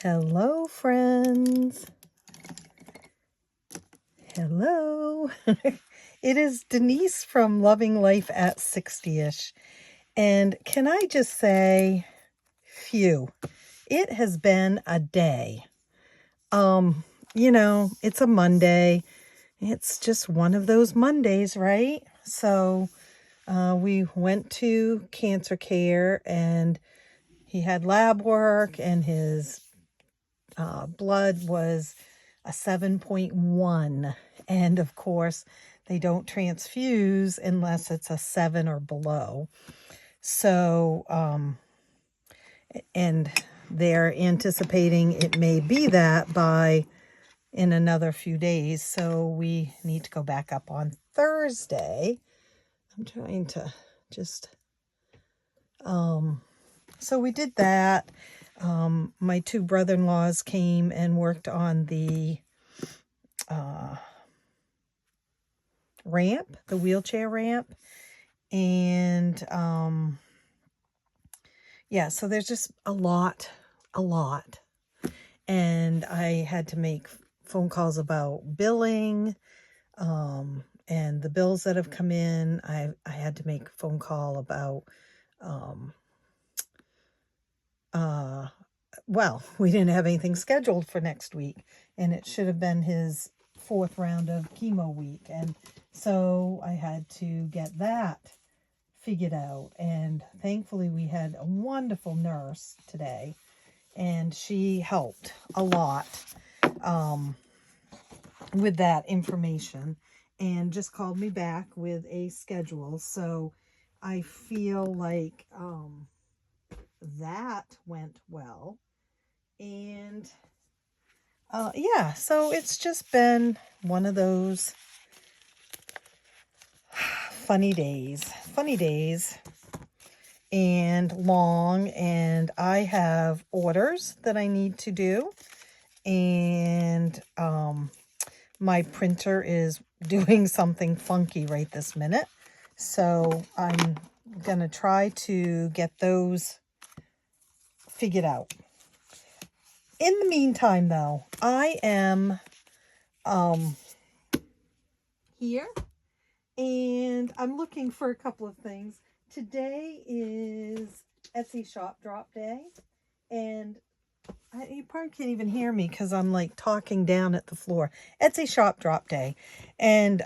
Hello, friends. Hello. It is Denise from Loving Life at 60ish. And can I just say, phew, it has been a day. It's a Monday. It's just one of those Mondays, right? So we went to cancer care and he had lab work and his blood was a 7.1, and of course they don't transfuse unless it's a 7 or below. So and they're anticipating it may be that by in another few days, so we need to go back up on Thursday. I'm trying to just so we did that. My two brother-in-laws came and worked on the ramp, the wheelchair ramp. And yeah, so there's just a lot. And I had to make phone calls about billing, and the bills that have come in. I had to make a phone call about, well, we didn't have anything scheduled for next week, and it should have been his 4th round of chemo week. And so I had to get that figured out. And thankfully we had a wonderful nurse today, and she helped a lot with that information and just called me back with a schedule. So I feel like that went well. And yeah, so it's just been one of those funny days and long. And I have orders that I need to do, and my printer is doing something funky right this minute, so I'm gonna try to get those figured out. In the meantime, though, I am here, and I'm looking for a couple of things. Today is Etsy shop drop day, and you probably can't even hear me because I'm like talking down at the floor. Etsy shop drop day. And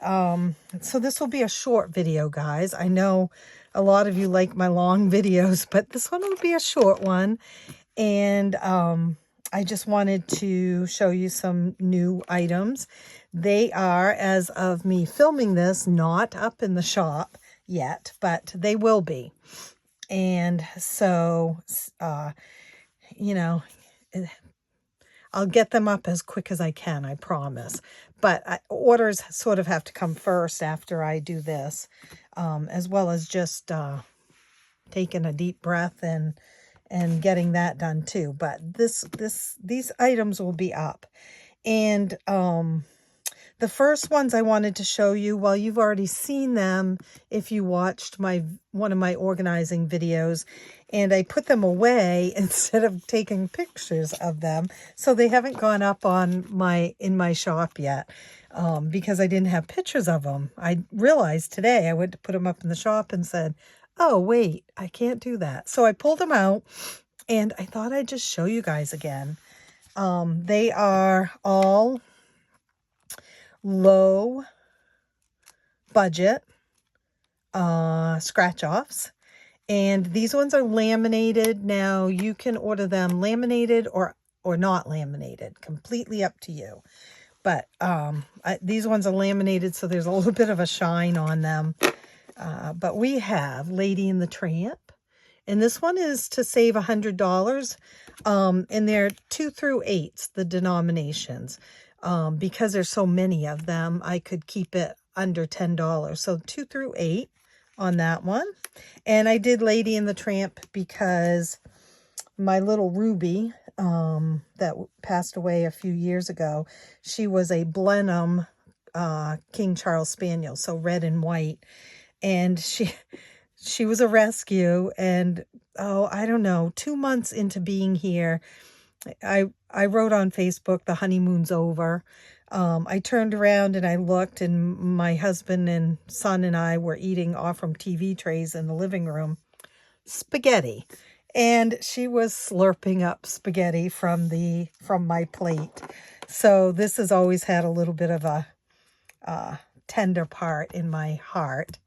so this will be a short video, guys. I know a lot of you like my long videos, but this one will be a short one. And I just wanted to show you some new items. They are, as of me filming this, not up in the shop yet, but they will be. And so, I'll get them up as quick as I can, I promise. But orders sort of have to come first after I do this, as well as just taking a deep breath and getting that done too. But these items will be up. And the first ones I wanted to show you, well, you've already seen them if you watched one of my organizing videos, and I put them away instead of taking pictures of them, so they haven't gone up on in my shop yet, because I didn't have pictures of them. I realized today I went to put them up in the shop and said, oh wait, I can't do that. So I pulled them out, and I thought I'd just show you guys again. They are all low budget scratch offs, and these ones are laminated. Now you can order them laminated or not laminated, completely up to you. But these ones are laminated, so there's a little bit of a shine on them. But we have Lady and the Tramp, and this one is to save $100, and they're 2 through 8s, the denominations. Because there's so many of them, I could keep it under $10. So 2 through 8 on that one. And I did Lady and the Tramp because my little Ruby, that passed away a few years ago, she was a Blenheim King Charles Spaniel, so red and white. And she was a rescue, and I don't know, 2 months into being here, I wrote on Facebook, the honeymoon's over. I turned around and I looked, and my husband and son and I were eating off from TV trays in the living room spaghetti, and she was slurping up spaghetti from my plate. So this has always had a little bit of a tender part in my heart.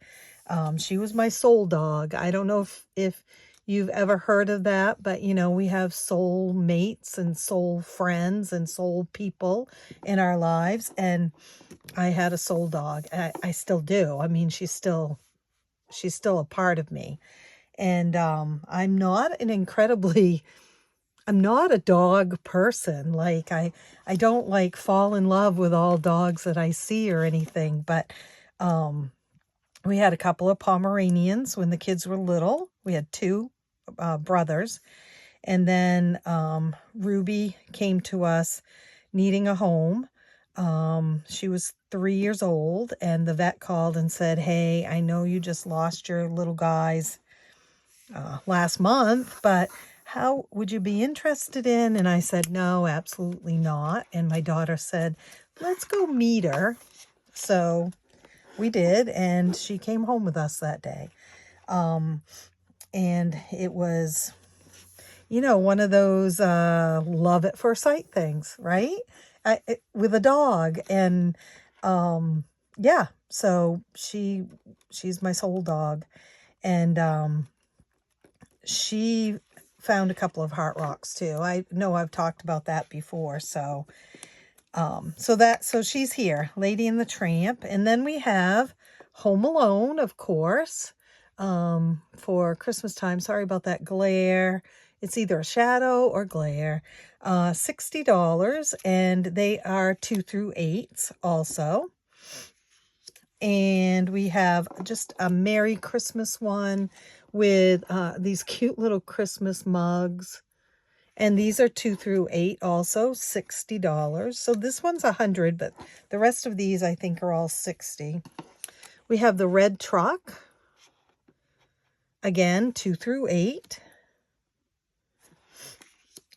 She was my soul dog. I don't know if you've ever heard of that, but you know, we have soul mates and soul friends and soul people in our lives. And I had a soul dog. I still do. I mean, she's still a part of me. And I'm not a dog person. Like I don't like fall in love with all dogs that I see or anything, but we had a couple of Pomeranians when the kids were little. We had two brothers. And then Ruby came to us needing a home. She was 3 years old, and the vet called and said, "Hey, I know you just lost your little guys last month, but how would you be interested in?" And I said, "No, absolutely not." And my daughter said, "Let's go meet her." So we did, and she came home with us that day. And it was, you know, one of those love at first sight things, right? With a dog. And yeah, so she's my soul dog. And she found a couple of heart rocks too. I know I've talked about that before. So so she's here, Lady and the Tramp. And then we have Home Alone, of course, for Christmas time. Sorry about that glare. It's either a shadow or glare. $60, and they are 2 through 8s also. And we have just a Merry Christmas one with these cute little Christmas mugs. And these are 2 through 8 also, $60. So this one's $100, but the rest of these I think are all $60. We have the red truck. Again, 2 through 8.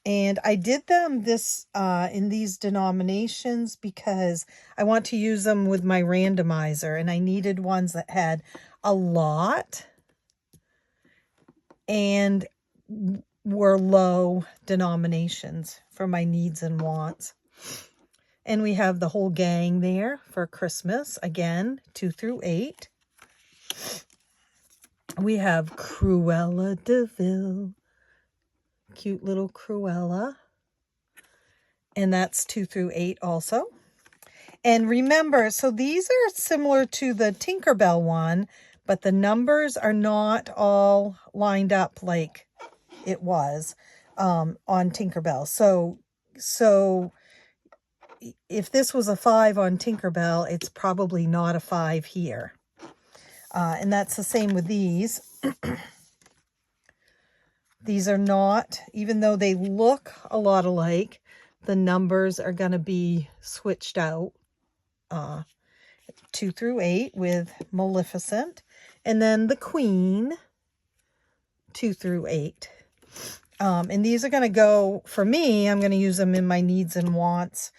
And I did them in these denominations because I want to use them with my randomizer, and I needed ones that had a lot and were low denominations for my needs and wants. And we have the whole gang there for Christmas. Again, 2 through 8. We have Cruella de Vil. Cute little Cruella. And that's 2 through 8 also. And remember, so these are similar to the Tinkerbell one, but the numbers are not all lined up like it was on Tinkerbell. So if this was a 5 on Tinkerbell, it's probably not a 5 here. And that's the same with these. These are not, even though they look a lot alike, the numbers are going to be switched out. 2 through 8 with Maleficent. And then the Queen, 2 through 8. And these are going to go, for me, I'm going to use them in my needs and wants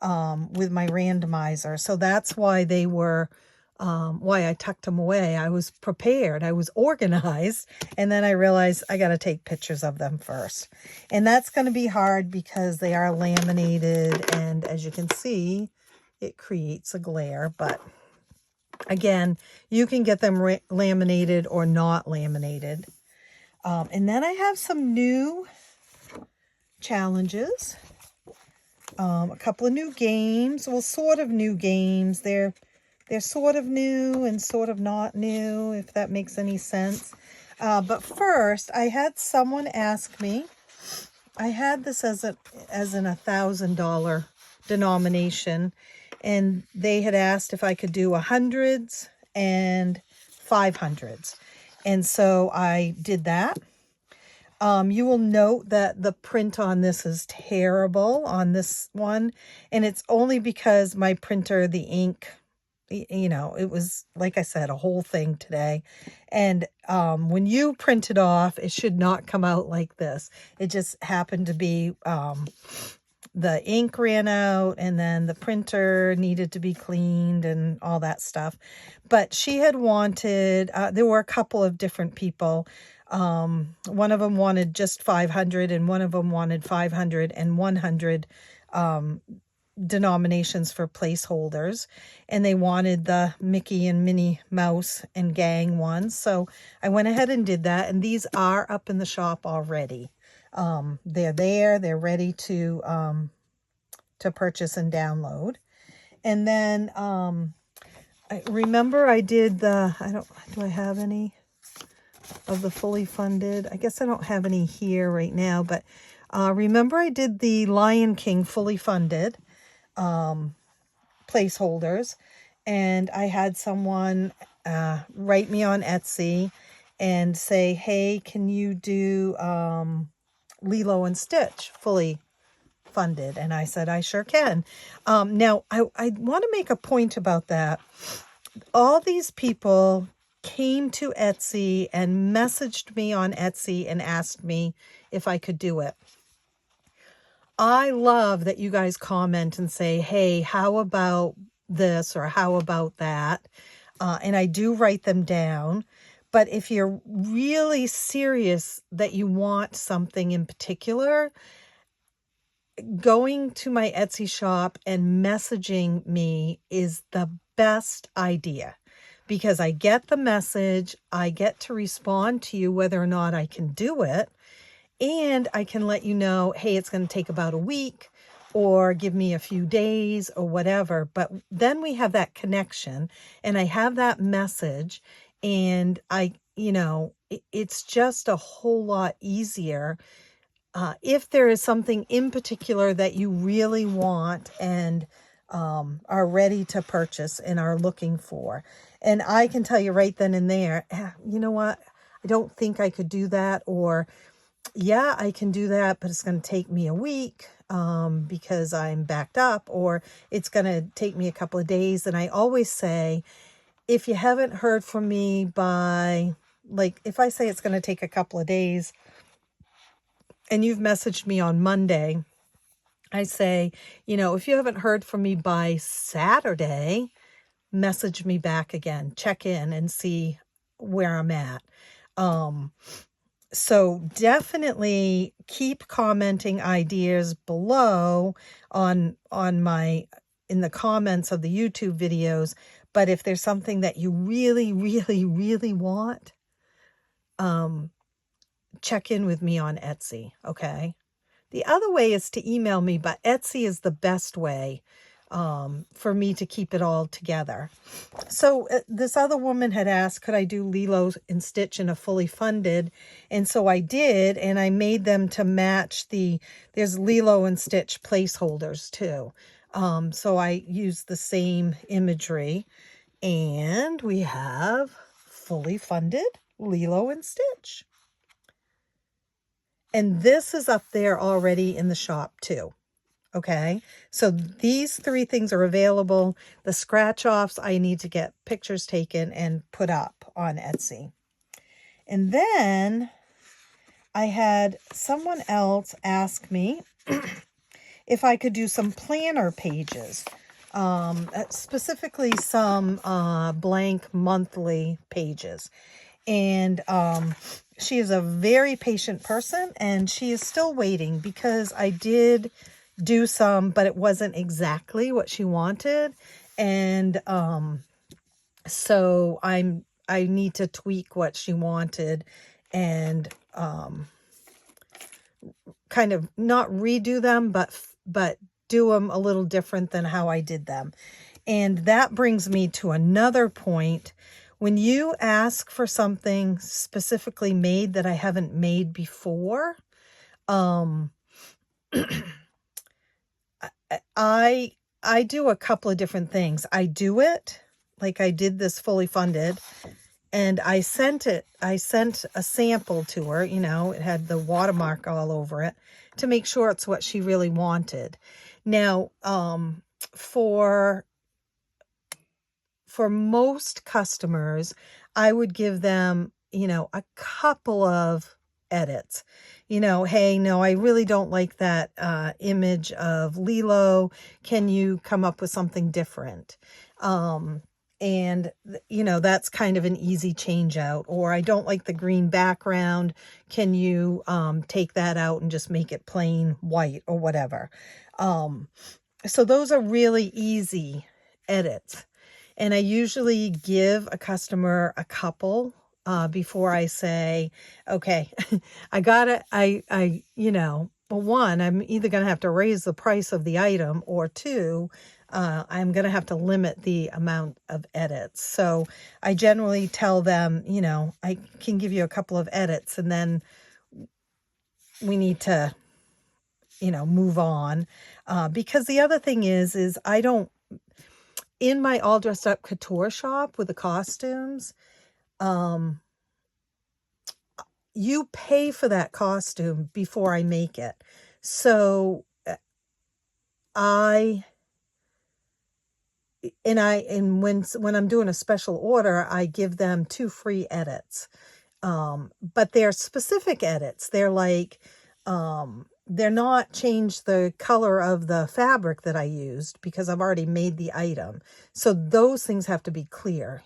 with my randomizer. So that's why they were, why I tucked them away. I was prepared. I was organized. And then I realized I got to take pictures of them first. And that's going to be hard because they are laminated. And as you can see, it creates a glare. But again, you can get them laminated or not laminated. And then I have some new challenges. A couple of new games. Well, sort of new games. They're sort of new and sort of not new, if that makes any sense. But first, I had someone ask me. I had this as an $1,000 denomination, and they had asked if I could do 100s and 500s. And so I did that. You will note that the print on this is terrible on this one, and it's only because my printer, the ink you know, it was, like I said, a whole thing today. And when you print it off, it should not come out like this. It just happened to be the ink ran out, and then the printer needed to be cleaned and all that stuff. But she had wanted, there were a couple of different people. One of them wanted just 500, and one of them wanted 500 and 100 denominations for placeholders, and they wanted the Mickey and Minnie Mouse and gang ones. So I went ahead and did that, and these are up in the shop already. They're there, they're ready to purchase and download. And then I remember I did the, do I have any of the fully funded? I guess I don't have any here right now, but remember I did the Lion King fully funded placeholders, and I had someone write me on Etsy and say, hey, can you do Lilo and Stitch fully funded? And I said, I sure can. Now, I want to make a point about that. All these people came to Etsy and messaged me on Etsy and asked me if I could do it. I love that you guys comment and say, hey, how about this or how about that? And I do write them down. But if you're really serious that you want something in particular, going to my Etsy shop and messaging me is the best idea, because I get the message, I get to respond to you whether or not I can do it, and I can let you know, hey, it's going to take about a week, or give me a few days or whatever. But then we have that connection, and I have that message, and it's just a whole lot easier. If there is something in particular that you really want and are ready to purchase and are looking for. And I can tell you right then and there, you know what, I don't think I could do that, or yeah, I can do that, but it's going to take me a week because I'm backed up, or it's going to take me a couple of days. And I always say, if you haven't heard from me by, like, if I say it's going to take a couple of days and you've messaged me on Monday, I say, if you haven't heard from me by Saturday, message me back again, check in and see where I'm at. So definitely keep commenting ideas below in the comments of the YouTube videos. But if there's something that you really, really, really want, check in with me on Etsy, okay? The other way is to email me, but Etsy is the best way for me to keep it all together. So this other woman had asked, could I do Lilo and Stitch in a fully funded? And so I did, and I made them to match there's Lilo and Stitch placeholders too. So I used the same imagery, and we have fully funded Lilo and Stitch. And this is up there already in the shop too. Okay, so these 3 things are available. The scratch offs, I need to get pictures taken and put up on Etsy. And then I had someone else ask me if I could do some planner pages, specifically some blank monthly pages. And she is a very patient person, and she is still waiting because I did do some, but it wasn't exactly what she wanted. And so I need to tweak what she wanted and kind of not redo them, but do them a little different than how I did them. And that brings me to another point. When you ask for something specifically made that I haven't made before, I do a couple of different things. I do it like I did this fully funded, and I sent a sample to her, it had the watermark all over it to make sure it's what she really wanted. Now, for for most customers, I would give them, a couple of edits. Hey, no, I really don't like that image of Lilo. Can you come up with something different? And that's kind of an easy change out. Or I don't like the green background. Can you take that out and just make it plain white or whatever? So those are really easy edits. And I usually give a customer a couple before I say, okay, well, one, I'm either going to have to raise the price of the item, or two, I'm going to have to limit the amount of edits. So I generally tell them, I can give you a couple of edits and then we need to, move on. Because the other thing is I don't, in my all dressed up couture shop with the costumes, you pay for that costume before I make it. So when I'm doing a special order, I give them 2 free edits. But they're specific edits. They're like, they're not change the color of the fabric that I used because I've already made the item. So those things have to be clear,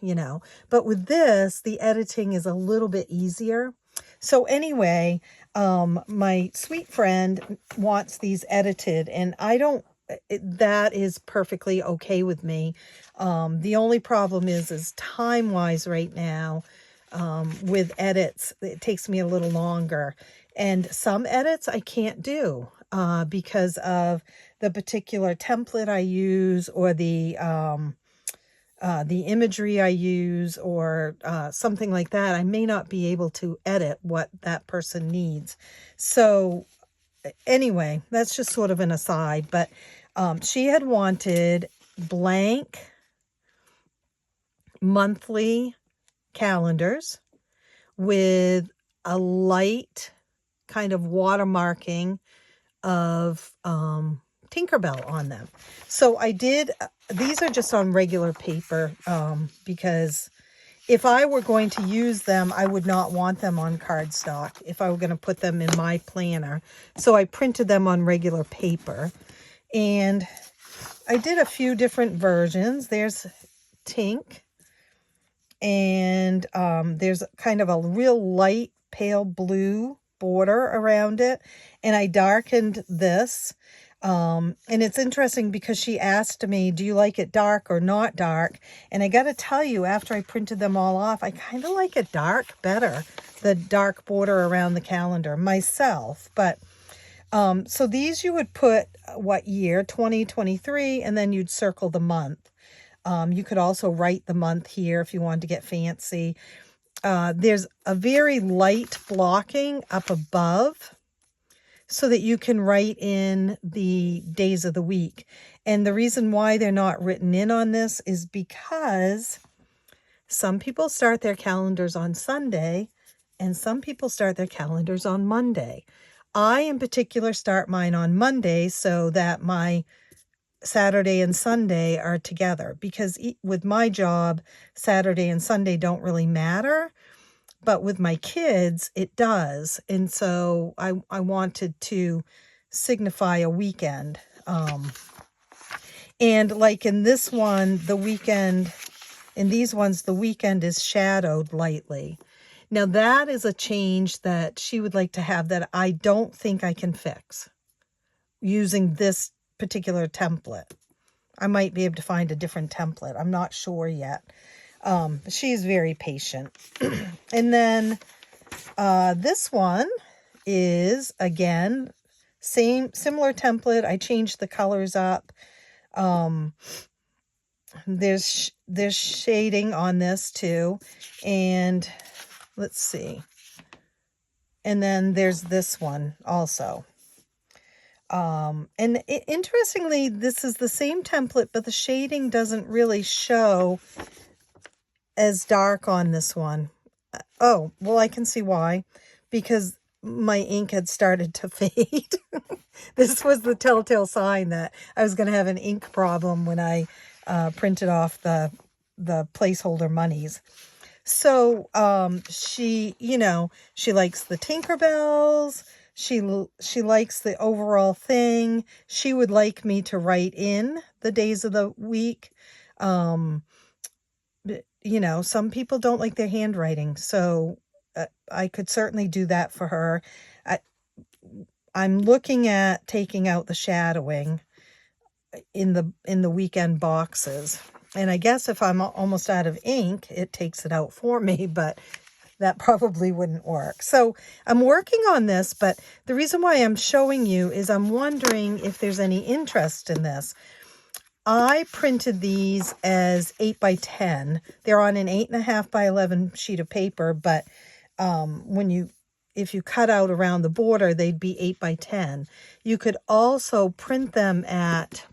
but with this, the editing is a little bit easier. So anyway, my sweet friend wants these edited, and that is perfectly okay with me. The only problem is time wise right now. With edits, it takes me a little longer, and some edits I can't do because of the particular template I use, or the imagery I use, or something like that. I may not be able to edit what that person needs. So anyway, that's just sort of an aside, but she had wanted blank monthly calendars with a light kind of watermarking of Tinkerbell on them. So I did, these are just on regular paper because if I were going to use them, I would not want them on cardstock if I were going to put them in my planner. So I printed them on regular paper, and I did a few different versions. There's Tink, and there's kind of a real light pale blue border around it, and I darkened this. And it's interesting because she asked me, do you like it dark or not dark? And I got to tell you, after I printed them all off, I kind of like it dark better, the dark border around the calendar myself. But so these you would put what year, 2023, and then you'd circle the month. You could also write the month here if you wanted to get fancy. There's a very light blocking up above so that you can write in the days of the week. And the reason why they're not written in on this is because some people start their calendars on Sunday and some people start their calendars on Monday. I, in particular, start mine on Monday so that my Saturday and Sunday are together, because with my job, Saturday and Sunday don't really matter. But with my kids, it does. And so I wanted to signify a weekend. And like in this one, the weekend, in these ones, the weekend is shadowed lightly. Now that is a change that she would like to have that I don't think I can fix using this particular template. I might be able to find a different template. I'm not sure yet. She's very patient. And then this one is, again, similar template. I changed the colors up. There's shading on this too. And let's see. And then there's this one also. And interestingly, this is the same template, but the shading doesn't really show as dark on this one. Oh, well, I can see why, because my ink had started to fade. This was the telltale sign that I was going to have an ink problem when I printed off the the placeholder monies. So she, she likes the Tinkerbells. She likes the overall thing. She would like me to write in the days of the week. Some people don't like their handwriting, so I could certainly do that for her. I'm looking at taking out the shadowing in the weekend boxes. And I guess if I'm almost out of ink, it takes it out for me, but that probably wouldn't work. So I'm working on this, but the reason why I'm showing you is I'm wondering if there's any interest in this. I printed these as 8 by 10. They're on an 8.5 by 11 sheet of paper, but if you cut out around the border, they'd be 8 by 10. You could also print them at,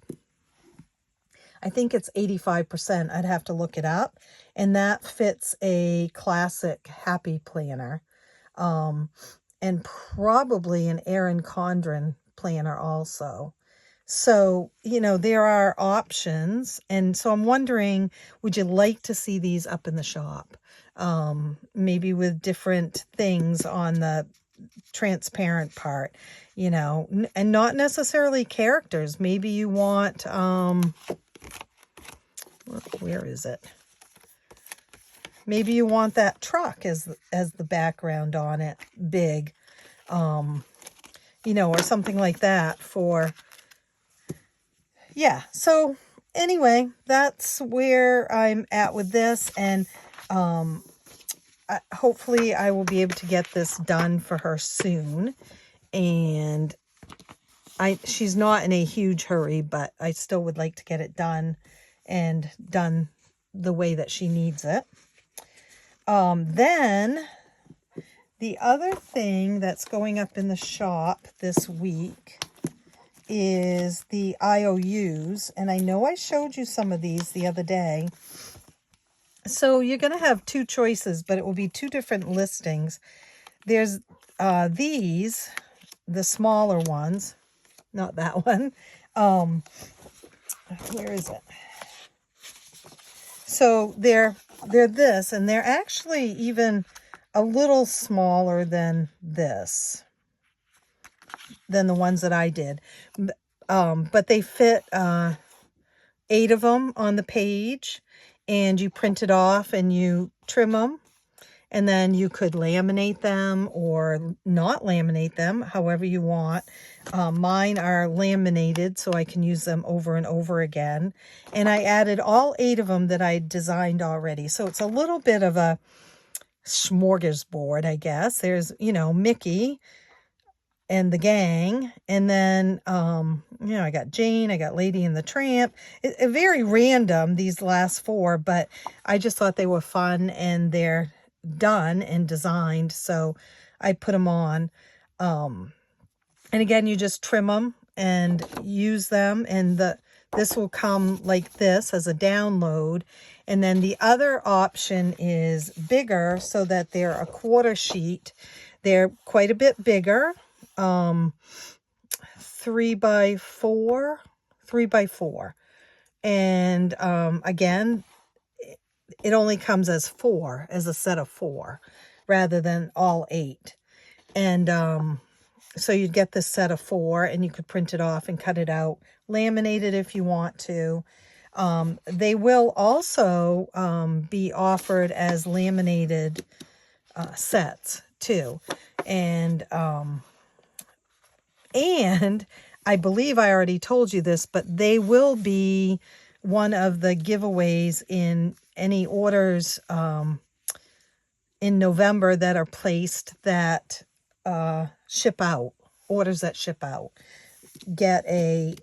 I think it's 85%. I'd have to look it up. And that fits a classic Happy Planner. And probably an Erin Condren planner also. So, there are options. And so I'm wondering, would you like to see these up in the shop? Maybe with different things on the transparent part, and not necessarily characters. Maybe you want, where is it? Maybe you want that truck as the background on it, big, or something like that for, yeah. So anyway, that's where I'm at with this. And hopefully I will be able to get this done for her soon. And she's not in a huge hurry, but I still would like to get it done and done the way that she needs it. Then the other thing that's going up in the shop this week is the IOUs. And I know I showed you some of these the other day. So you're going to have two choices, but it will be two different listings. There's these, the smaller ones, not that one. Where is it? So they're this, and they're actually even a little smaller than this, than the ones that I did. But they fit 8 of them on the page, and you print it off and you trim them, and then you could laminate them or not laminate them, however you want. Mine are laminated, so I can use them over and over again. And I added all 8 of them that I designed already. So it's a little bit of a smorgasbord, I guess. There's, Mickey and the gang. And then, I got Jane, I got Lady and the Tramp. It's very random, these last 4, but I just thought they were fun and they're done and designed. So I put them on. And again, you just trim them and use them. And this will come like this as a download. And then the other option is bigger, so that they're a 1/4 sheet. They're quite a bit bigger. 3 by 4. And again, it only comes as 4, as a set of 4, rather than all 8. And so you'd get this set of 4, and you could print it off and cut it out, laminate it if you want to. They will also be offered as laminated sets too. And I believe I already told you this, but they will be one of the giveaways in any orders in November that are placed that ship out, orders that ship out. Get a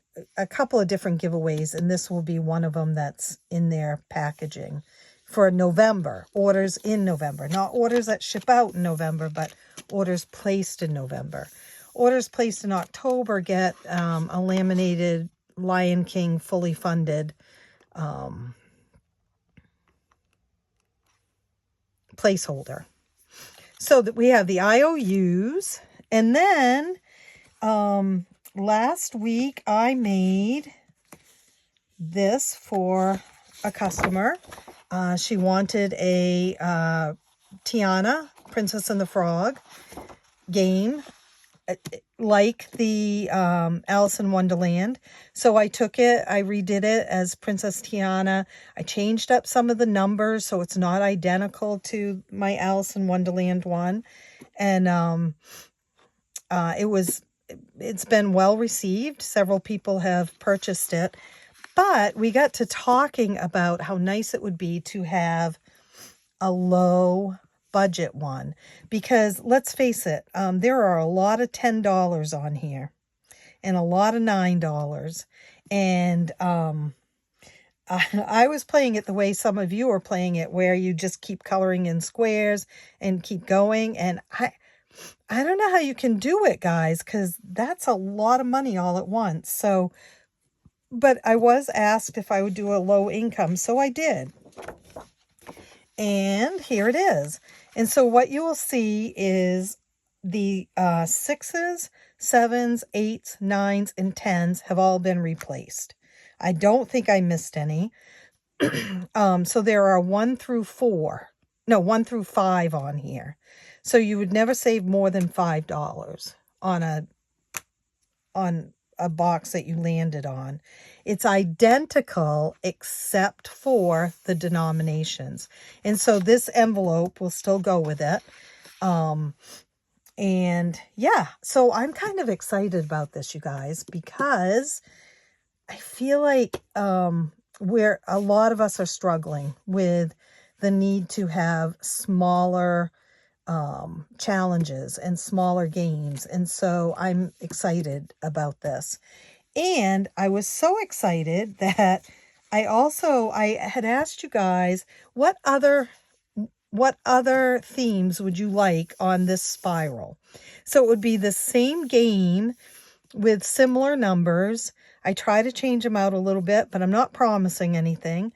couple of different giveaways, and this will be one of them that's in their packaging for November. Orders in November, not orders that ship out in November, but orders placed in November. Orders placed in October get a laminated Lion King fully funded placeholder. So that we have the IOUs, and then last week I made this for a customer. She wanted a Tiana, Princess and the Frog game, like the Alice in Wonderland. So I took it, I redid it as Princess Tiana. I changed up some of the numbers so it's not identical to my Alice in Wonderland one. And it's been well received. Several people have purchased it. But we got to talking about how nice it would be to have a low budget one, because let's face it, there are a lot of $10 on here and a lot of $9, and I was playing it the way some of you are playing it, where you just keep coloring in squares and keep going, and I don't know how you can do it, guys, because that's a lot of money all at once. So, but I was asked if I would do a low income, so I did. And here it is. And so what you will see is the 6s, 7s, 8s, 9s, and 10s have all been replaced. I don't think I missed any. So there are 1 through 5 on here. So you would never save more than $5 on a box that you landed on. It's identical except for the denominations. And so this envelope will still go with it. And yeah, so I'm kind of excited about this, you guys, because I feel like where a lot of us are struggling with the need to have smaller challenges and smaller games. And so I'm excited about this. And I was so excited that I had asked you guys, what other themes would you like on this spiral? So it would be the same game with similar numbers. I try to change them out a little bit, but I'm not promising anything.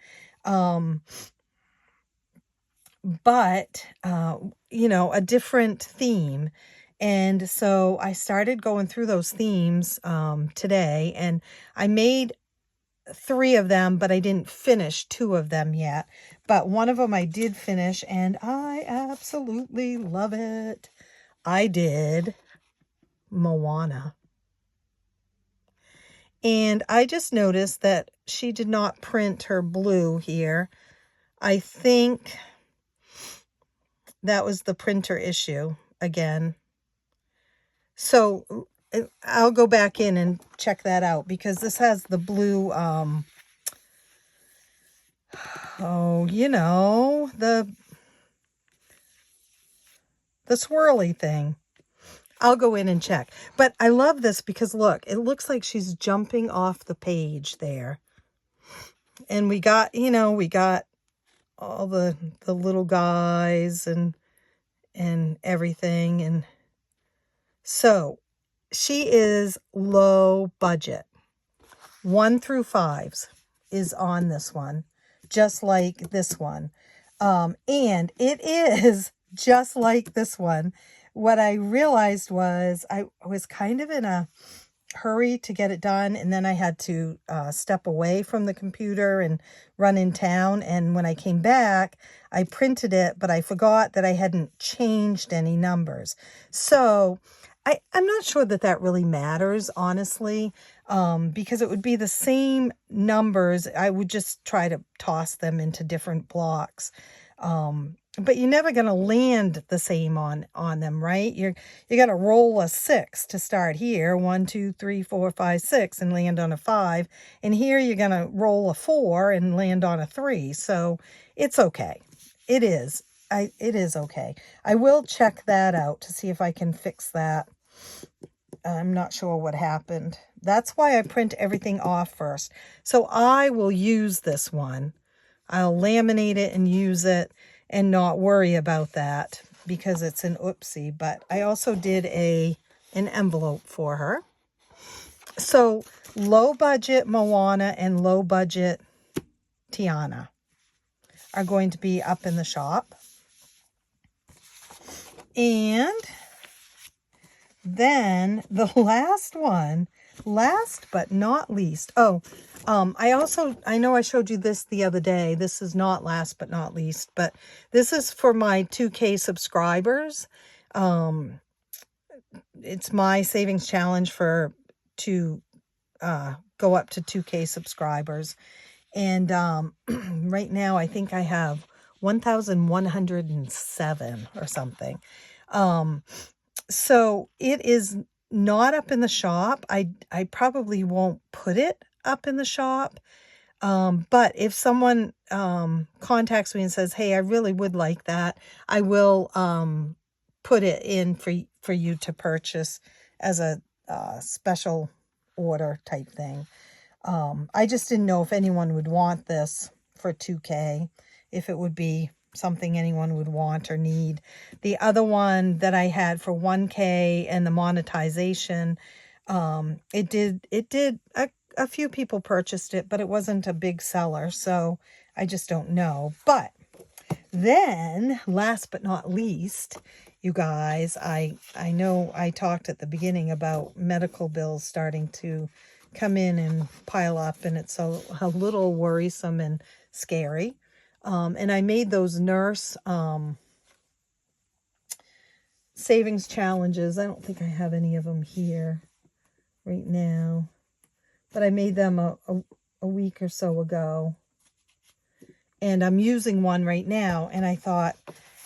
But a different theme. And so I started going through those themes today, and I made 3 of them, but I didn't finish 2 of them yet. But one of them I did finish, and I absolutely love it. I did Moana. And I just noticed that she did not print her blue here. I think that was the printer issue again. So I'll go back in and check that out, because this has the blue, the swirly thing. I'll go in and check. But I love this because look, it looks like she's jumping off the page there. And we got all the little guys and everything. And so she is low budget. 1 through 5s is on this one, just like this one. And it is just like this one. What I realized was I was kind of in a hurry to get it done, and then I had to step away from the computer and run in town. And when I came back, I printed it, but I forgot that I hadn't changed any numbers. So I'm not sure that really matters, honestly, because it would be the same numbers. I would just try to toss them into different blocks. But you're never going to land the same on them, right? You're going to roll a 6 to start here. 1, 2, 3, 4, 5, 6 and land on a 5. And here you're going to roll a 4 and land on a 3. So it's okay. It is. It is okay. I will check that out to see if I can fix that. I'm not sure what happened. That's why I print everything off first. So I will use this one. I'll laminate it and use it and not worry about that because it's an oopsie. But I also did an envelope for her. So low budget Moana and low budget Tiana are going to be up in the shop. And then the last one last but not least, I know I showed you this the other day. This is not last but not least, but this is for my 2K subscribers. It's my savings challenge to go up to 2K subscribers. And right now I think I have 1,107 or something. So it is not up in the shop. I probably won't put it up in the shop. But if someone contacts me and says, hey, I really would like that, I will put it in for you to purchase as a special order type thing. I just didn't know if anyone would want this for 2K, if it would be something anyone would want or need. The other one that I had for 1K and the monetization, it did a few people purchased it, but it wasn't a big seller, so I just don't know. But then, last but not least, you guys, I know I talked at the beginning about medical bills starting to come in and pile up, and it's a little worrisome and scary. And I made those nurse savings challenges. I don't think I have any of them here right now, but I made them a week or so ago. And I'm using one right now, and I thought,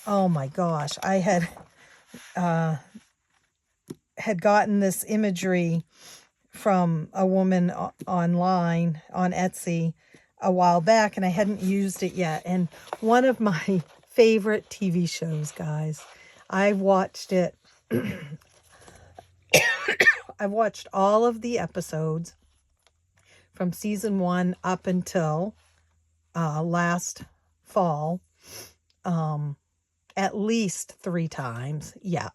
oh my gosh, I had gotten this imagery from a woman online on Etsy a while back, and I hadn't used it yet. And one of my favorite TV shows, guys, I've watched it. I've watched all of the episodes from season 1 up until last fall, at least 3 times. Yeah.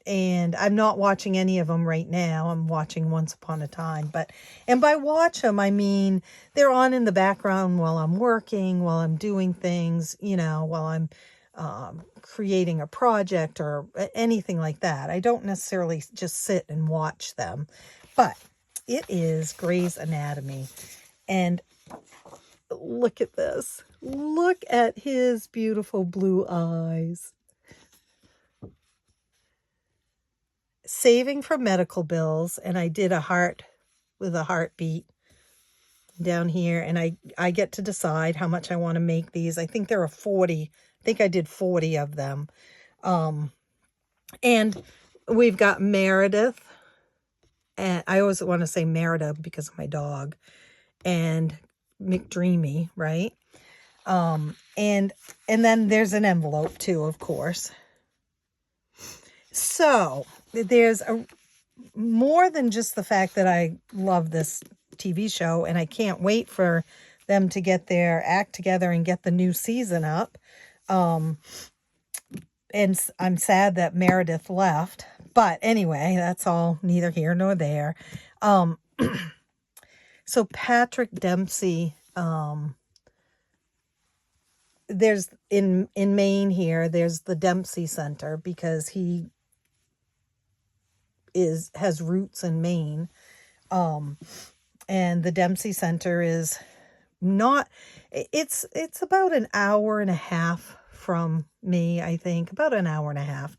And I'm not watching any of them right now. I'm watching Once Upon a Time. And by watch them, I mean they're on in the background while I'm working, while I'm doing things, while I'm creating a project or anything like that. I don't necessarily just sit and watch them. But it is Grey's Anatomy. And look at this. Look at his beautiful blue eyes. Saving for medical bills, and I did a heart with a heartbeat down here, and I get to decide how much I want to make these. I think there are 40. I think I did 40 of them. And we've got Meredith, and I always want to say Merida because of my dog, and McDreamy, right? And then there's an envelope too, of course. So there's more than just the fact that I love this TV show, and I can't wait for them to get their act together and get the new season up. And I'm sad that Meredith left, but anyway, that's all neither here nor there. So Patrick Dempsey, there's in Maine here, there's the Dempsey Center because he has roots in Maine. And the Dempsey Center is not, it's about an hour and a half from me, I think, about an hour and a half.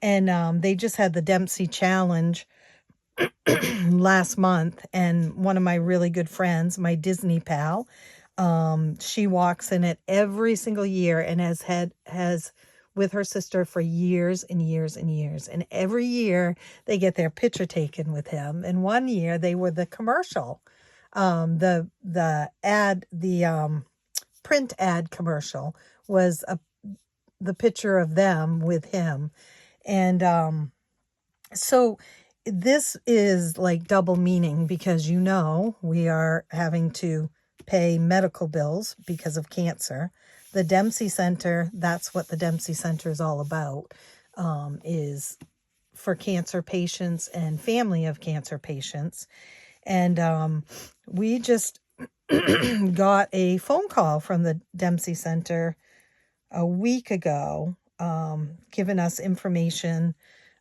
And they just had the Dempsey Challenge last month, and one of my really good friends, my Disney pal, she walks in it every single year and has with her sister for years and years and years. And every year they get their picture taken with him. And one year they were the commercial, the print ad commercial was the picture of them with him. And so this is like double meaning because we are having to pay medical bills because of cancer. The Dempsey Center, that's what the Dempsey Center is all about, is for cancer patients and family of cancer patients. And we just got a phone call from the Dempsey Center a week ago, giving us information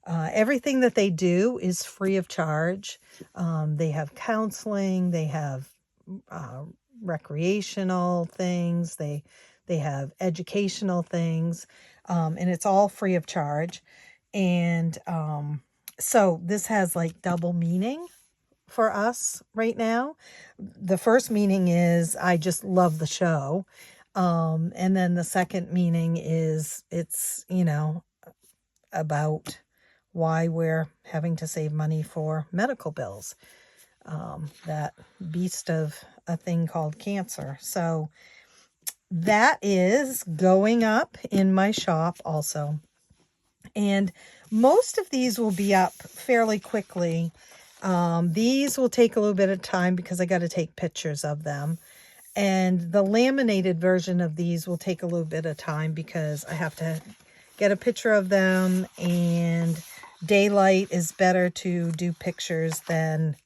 Everything that they do is free of charge. They have counseling, they have recreational things, they have educational things, and it's all free of charge. And so this has like double meaning for us right now. The first meaning is I just love the show. And then the second meaning is it's, about why we're having to save money for medical bills. That beast of a thing called cancer. So that is going up in my shop also. And most of these will be up fairly quickly. These will take a little bit of time because I got to take pictures of them. And the laminated version of these will take a little bit of time because I have to get a picture of them, and daylight is better to do pictures than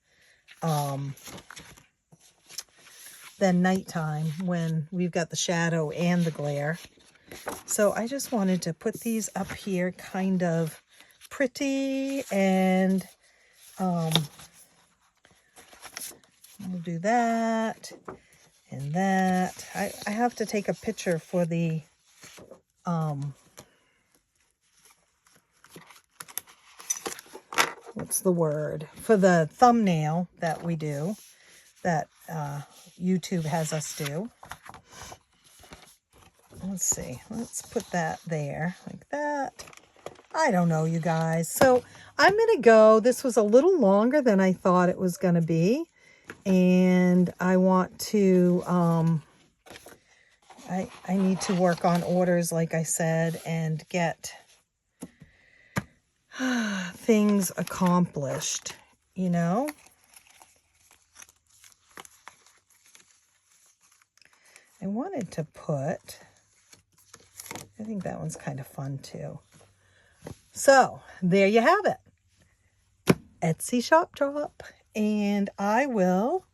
nighttime when we've got the shadow and the glare. So I just wanted to put these up here kind of pretty, and we'll do that and that. I have to take a picture for the what's the word? For the thumbnail that we do, that YouTube has us do. Let's see. Let's put that there like that. I don't know, you guys. So I'm going to go. This was a little longer than I thought it was going to be. And I want to, I need to work on orders, like I said, and get things accomplished, I wanted to put, I think that one's kind of fun too. So there you have it. Etsy shop drop. And I will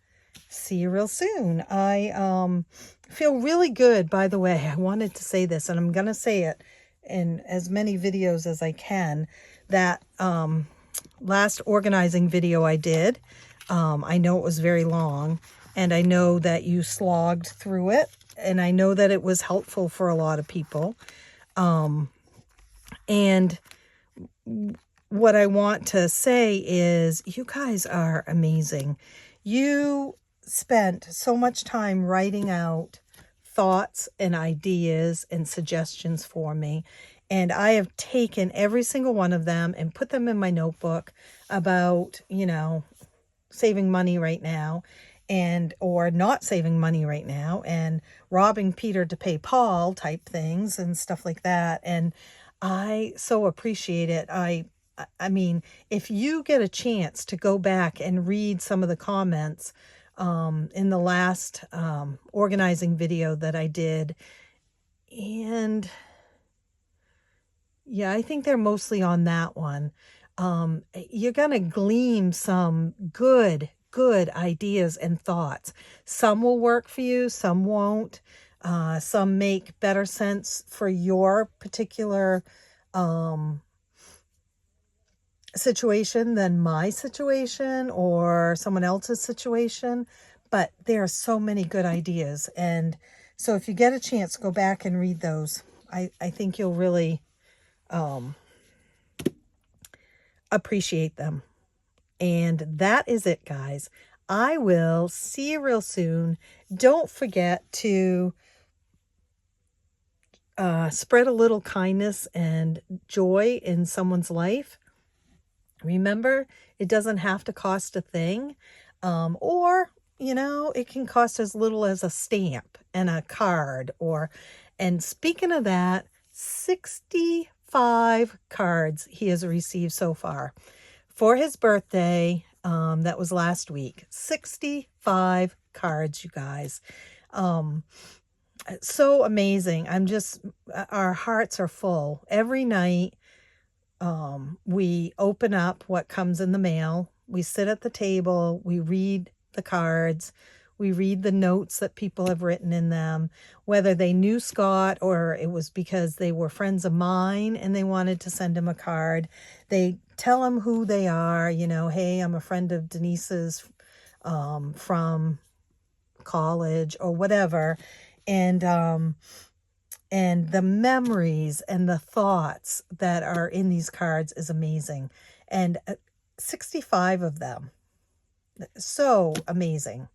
see you real soon. I feel really good, by the way. I wanted to say this, and I'm going to say it in as many videos as I can. That last organizing video I did, I know it was very long, and I know that you slogged through it, and I know that it was helpful for a lot of people. And what I want to say is you guys are amazing. You spent so much time writing out thoughts and ideas and suggestions for me. And I have taken every single one of them and put them in my notebook about, saving money right now, or not saving money right now, and robbing Peter to pay Paul type things and stuff like that. And I so appreciate it. I mean, if you get a chance to go back and read some of the comments in the last organizing video that I did, and yeah, I think they're mostly on that one. You're going to glean some good ideas and thoughts. Some will work for you, some won't. Some make better sense for your particular situation than my situation or someone else's situation. But there are so many good ideas. And so if you get a chance, go back and read those. I think you'll really appreciate them. And that is it, guys. I will see you real soon. Don't forget to spread a little kindness and joy in someone's life. Remember, it doesn't have to cost a thing. Or, it can cost as little as a stamp and a card. And speaking of that, 65 cards he has received so far for his birthday. That was last week. 65 cards, you guys. So amazing. Our hearts are full. Every night, we open up what comes in the mail. We sit at the table. We read the cards. We read the notes that people have written in them, whether they knew Scott or it was because they were friends of mine and they wanted to send him a card. They tell them who they are, you know, hey, I'm a friend of Denise's from college or whatever. And the memories and the thoughts that are in these cards is amazing. And 65 of them. So amazing.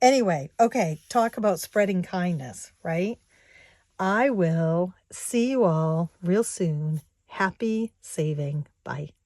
Anyway, okay, talk about spreading kindness, right? I will see you all real soon. Happy saving. Bye.